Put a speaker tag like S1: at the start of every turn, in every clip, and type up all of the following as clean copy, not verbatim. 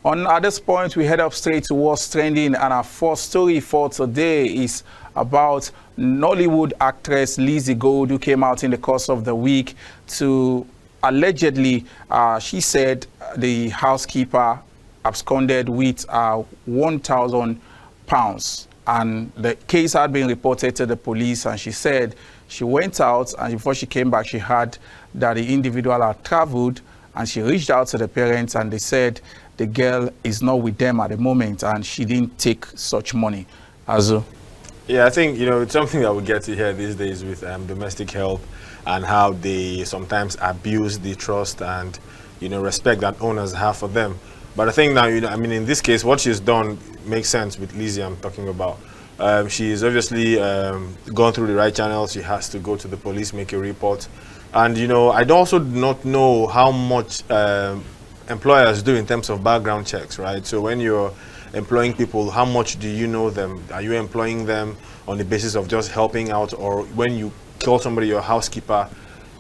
S1: At this point, we head up straight to what's trending, and our first story for today is about Nollywood actress Lizzie Gold, who came out in the course of the week to allegedly, she said the housekeeper absconded with £1,000, and the case had been reported to the police, and she said she went out, and before she came back, she heard that the individual had traveled, and she reached out to the parents, and they said the girl is not with them at the moment, and she didn't take such money. Azu?
S2: Yeah, I think, it's something that we get to hear these days with domestic help, and how they sometimes abuse the trust and, respect that owners have for them. But I think now, in this case, what she's done makes sense with Lizzie I'm talking about. She's obviously gone through the right channels. She has to go to the police, make a report. And, I also do not know how much employers do in terms of background checks, right? So when you're employing people, how much do you know them? Are you employing them on the basis of just helping out? Or when you call somebody your housekeeper,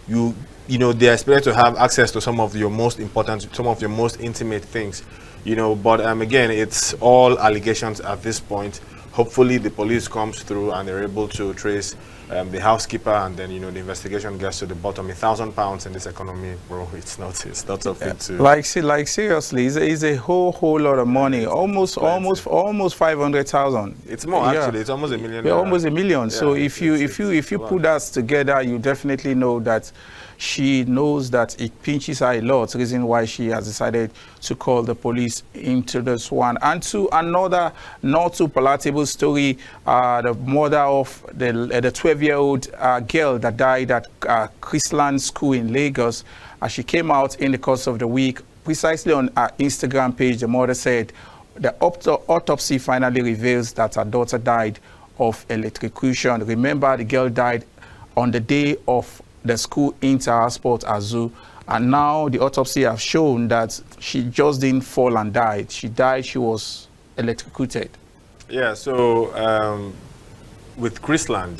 S2: they're expected to have access to some of your most important, some of your most intimate things, but again, it's all allegations at this point. Hopefully the police comes through and they're able to trace the housekeeper, and then the investigation gets to the bottom. £1,000 in this economy, bro, it's not something to
S1: like seriously, it's a whole lot of money. Almost 500,000.
S2: It's more, actually. It's almost $1 million.
S1: Yeah, almost $1 million.
S2: Yeah,
S1: so if you put that together, you definitely know that she knows that it pinches her a lot. Reason why she has decided to call the police into this one. And to another not too palatable story, the mother of the 12-year-old girl that died at Chrisland School in Lagos, she came out in the course of the week. Precisely on her Instagram page, the mother said the autopsy finally reveals that her daughter died of electrocution. Remember, the girl died on the day of the school inter-sport Azu, and now the autopsy have shown that she just didn't fall and died. She died, she was electrocuted. Yeah,
S2: so with Chrisland,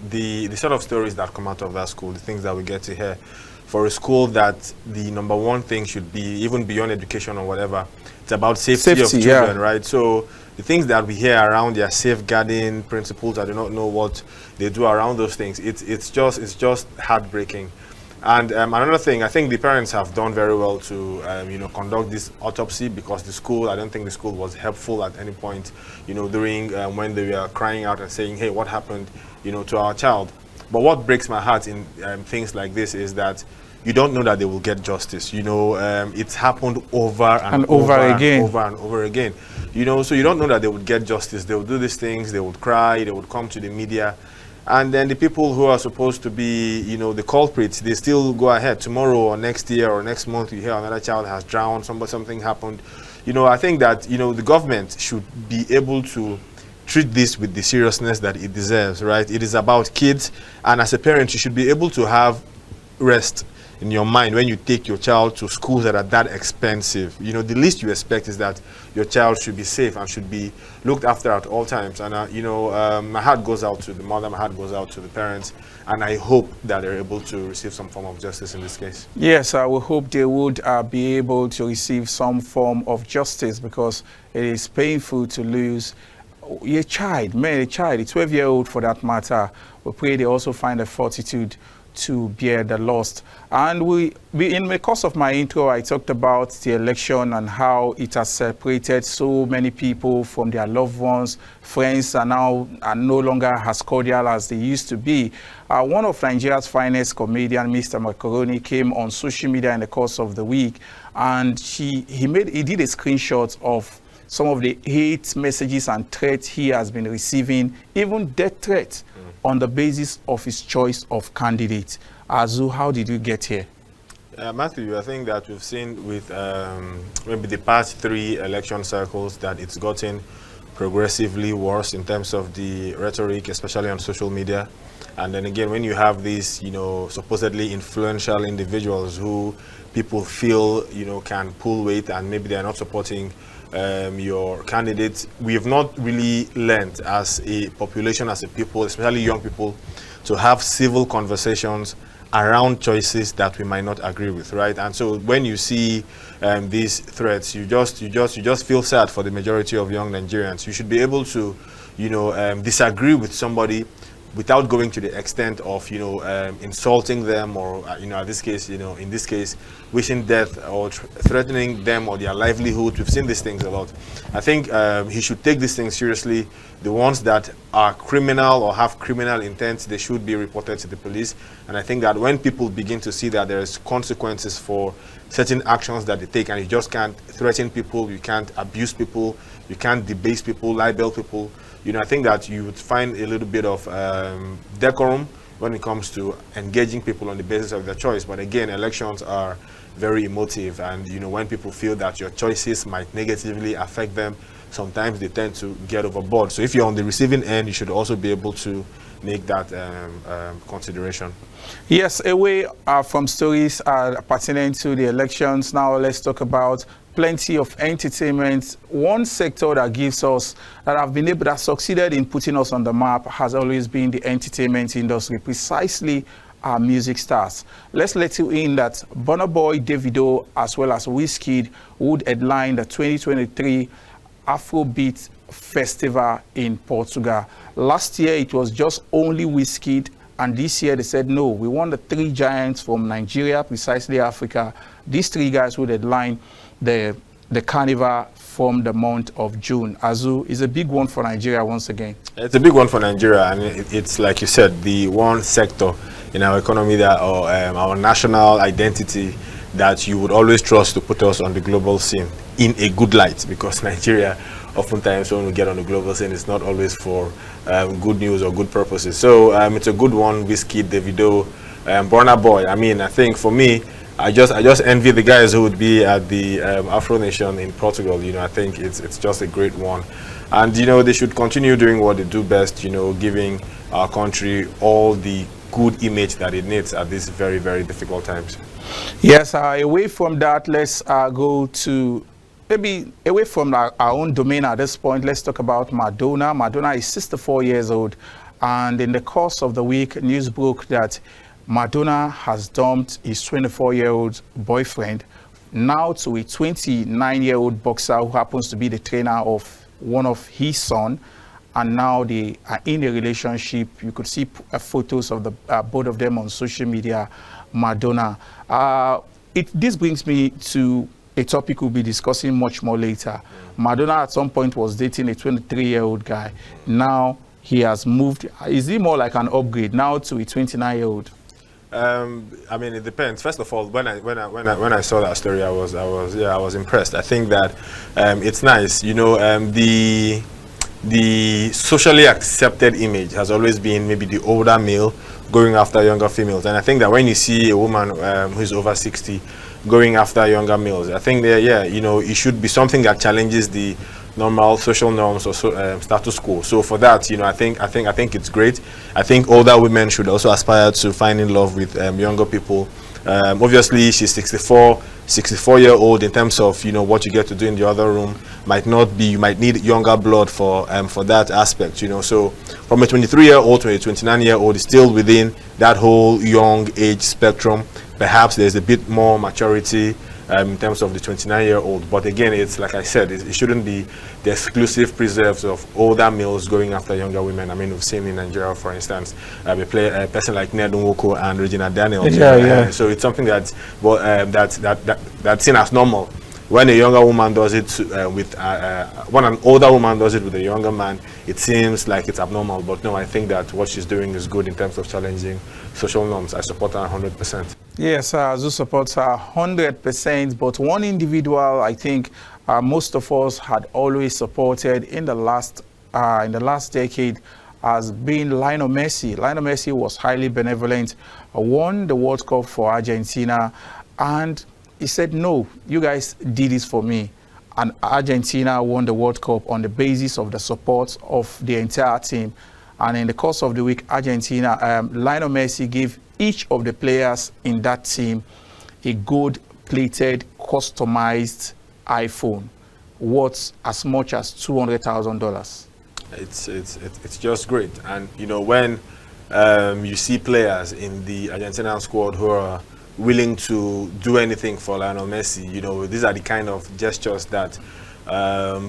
S2: the sort of stories that come out of that school, the things that we get to hear, for a school that the number one thing should be, even beyond education or whatever, it's about safety of children, right? So the things that we hear around their safeguarding principles, I do not know what they do around those things. It's just heartbreaking. And another thing, I think the parents have done very well to conduct this autopsy, because I don't think the school was helpful at any point, during when they were crying out and saying, hey, what happened, to our child. But what breaks my heart in things like this is that you don't know that they will get justice. It's happened over and over again. So you don't know that they would get justice. They would do these things, they would cry, they would come to the media. And then the people who are supposed to be, the culprits, they still go ahead. Tomorrow or next year or next month, you hear another child has drowned, something happened. I think that, the government should be able to treat this with the seriousness that it deserves, right? It is about kids, and as a parent, you should be able to have rest in your mind when you take your child to schools that are that expensive. The least you expect is that your child should be safe and should be looked after at all times. And my heart goes out to the mother, my heart goes out to the parents, and I hope that they're able to receive some form of justice in this case.
S1: Yes, I will hope they would be able to receive some form of justice, because it is painful to lose a child, a 12-year-old for that matter. We pray they also find the fortitude to bear the loss. And in the course of my intro, I talked about the election and how it has separated so many people from their loved ones. Friends are no longer as cordial as they used to be. One of Nigeria's finest comedian, Mr. Macaroni, came on social media in the course of the week, and he did a screenshot of some of the hate messages and threats he has been receiving, even death threats, on the basis of his choice of candidate. Azu, how did you get here?
S2: Matthew, I think that we've seen with maybe the past 3 election cycles that it's gotten progressively worse in terms of the rhetoric, especially on social media. And then again, when you have these, supposedly influential individuals who people feel, can pull weight, and maybe they're not supporting your candidates, we have not really learned as a population, as a people, especially young people, to have civil conversations around choices that we might not agree with, right? And so when you see these threats, you just feel sad for the majority of young Nigerians. You should be able to, disagree with somebody without going to the extent of insulting them, or in this case wishing death or threatening them or their livelihood. We've seen these things a lot. I think he should take these things seriously. The ones that are criminal or have criminal intent, they should be reported to the police. And I think that when people begin to see that there's consequences for certain actions that they take, and you just can't threaten people, you can't abuse people, you can't debase people, libel people, I think that you would find a little bit of decorum when it comes to engaging people on the basis of their choice. But again, elections are very emotive, and when people feel that your choices might negatively affect them, sometimes they tend to get overboard. So if you're on the receiving end, you should also be able to make that consideration.
S1: Yes, away from stories pertaining to the elections, now let's talk about plenty of entertainment. One sector that has succeeded in putting us on the map has always been the entertainment industry, precisely our music stars. Let's let you in that Burna Boy, Davido, as well as Wizkid would headline the 2023 Afrobeat Festival in Portugal. Last year it was just only Wizkid, and this year they said no, we want the three giants from Nigeria, precisely Africa. These three guys would headline the carnival from the month of June. Azu, is a big one for Nigeria once again. It's
S2: a big one for Nigeria, and it's like you said, the one sector in our economy that, or our national identity, that you would always trust to put us on the global scene in a good light, because Nigeria, oftentimes when we get on the global scene, it's not always for good news or good purposes. So it's a good one. Wizkid, Davido, Burna Boy. I mean, I think for me, I just envy the guys who would be at the Afro Nation in Portugal. I think it's just a great one, and they should continue doing what they do best. Giving our country all the good image that it needs at these very, very difficult times.
S1: Yes, away from that, let's go to maybe away from our own domain at this point. Let's talk about Madonna. Madonna is 64 years old, and in the course of the week, news broke that Madonna has dumped his 24-year-old boyfriend now to a 29-year-old boxer who happens to be the trainer of one of his son, and now they are in a relationship. You could see photos of the both of them on social media. Madonna. This brings me to a topic we'll be discussing much more later. Madonna at some point was dating a 23-year-old guy. Now he has moved. Is he more like an upgrade now to a 29-year-old?
S2: I mean, it depends. First of all, when I saw that story, I was impressed. I think that it's nice. The socially accepted image has always been maybe the older male going after younger females, and I think that when you see a woman who's over 60 going after younger males, I think that it should be something that challenges the normal social norms or status quo. So for that, I think it's great. I think older women should also aspire to find in love with younger people. Obviously, she's 64-year-old. In terms of what you get to do in the other room, might not be. You might need younger blood for that aspect. So from a 23-year-old to a 29-year-old is still within that whole young age spectrum. Perhaps there's a bit more maturity in terms of the 29-year-old, but again, it's like I said, it shouldn't be the exclusive preserves of older males going after younger women. I mean, we've seen in Nigeria, for instance, a person like Ned Nwoko and Regina Daniels. So it's something that's seen as normal. When a younger woman does it when an older woman does it with a younger man, it seems like it's abnormal. But no, I think that what she's doing is good in terms of challenging social norms. I support her 100%.
S1: Yes, Azu supports her 100%. But one individual, I think, most of us had always supported in the last decade has been Lionel Messi. Lionel Messi was highly benevolent, won the World Cup for Argentina, and he said, no, you guys did this for me. And Argentina won the World Cup on the basis of the support of the entire team. And in the course of the week, Argentina, Lionel Messi gave each of the players in that team a gold-plated, customized iPhone worth as much as $200,000.
S2: It's just great. And when you see players in the Argentinian squad who are willing to do anything for Lionel Messi. You know, these are the kind of gestures that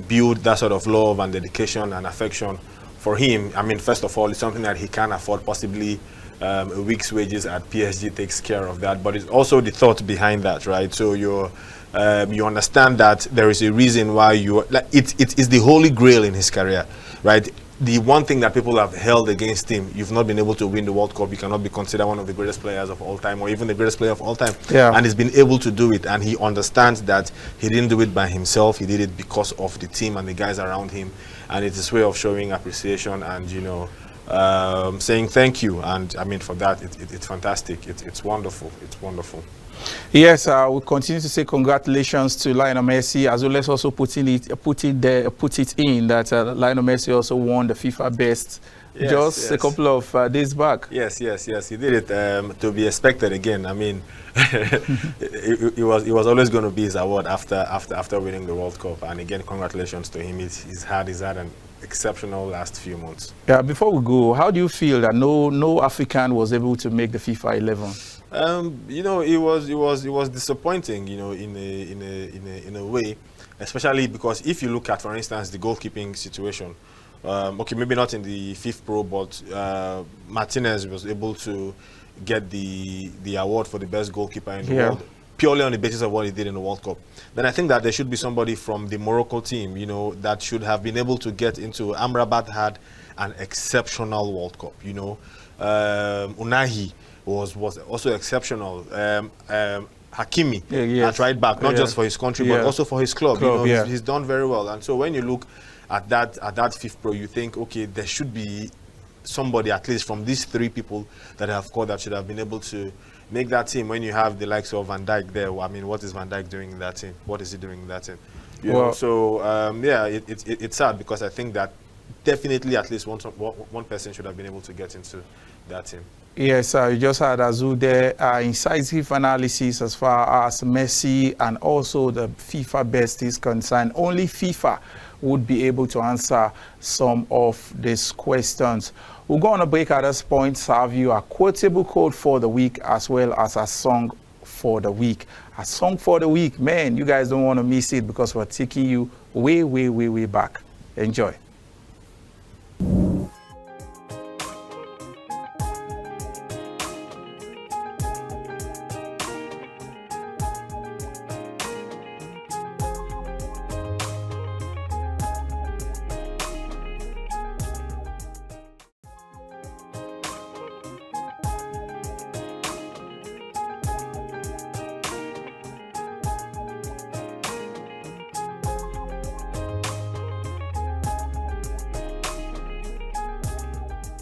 S2: build that sort of love and dedication and affection for him. I mean, first of all, it's something that he can't afford. Possibly a week's wages at PSG takes care of that, but it's also the thought behind that, right? So you understand that there is a reason why it is the holy grail in his career, right? The one thing that people have held against him, you've not been able to win the World Cup, you cannot be considered one of the greatest players of all time or even the greatest player of all time.
S1: Yeah.
S2: And he's been able to do it, and he understands that he didn't do it by himself, he did it because of the team and the guys around him, and it's his way of showing appreciation and, you know, saying thank you. And I mean, for that, it's fantastic. It's wonderful. It's wonderful.
S1: Yes, we'll continue to say congratulations to Lionel Messi, as well as also put it in that Lionel Messi also won the FIFA Best a couple of days back.
S2: Yes, he did it to be expected again. I mean, it was always going to be his award after winning the World Cup. And again, congratulations to him. He's had an exceptional last few months.
S1: Yeah. Before we go, how do you feel that no African was able to make the FIFA 11?
S2: You know, it was disappointing, you know, in a way, especially because if you look at, for instance, the goalkeeping situation, okay, maybe not in the fifth pro, but Martinez was able to get the award for the best goalkeeper in the world purely on the basis of what he did in the World Cup. Then I think that there should be somebody from the Morocco team, you know, that should have been able to get into. Amrabat had an exceptional World Cup, you know. Unahi was also exceptional. Hakimi at right back, not just for his country, but also for his club. You know, he's done very well. And so when you look at that fifth pro, you think, okay, there should be somebody at least from these three people that have called that should have been able to make that team. When you have the likes of Van Dijk there, I mean, what is Van Dijk doing in that team? What is he doing in that team? You know, so yeah, it's sad, because I think that definitely at least one person should have been able to get into that team.
S1: Yes, you just had Azu there, incisive analysis as far as Messi and also the FIFA Best is concerned. Only FIFA would be able to answer some of these questions. We'll go on a break at this point, serve you a quotable quote for the week as well as a song for the week. A song for the week, man, you guys don't want to miss it, because we're taking you way, way, way, way back. Enjoy.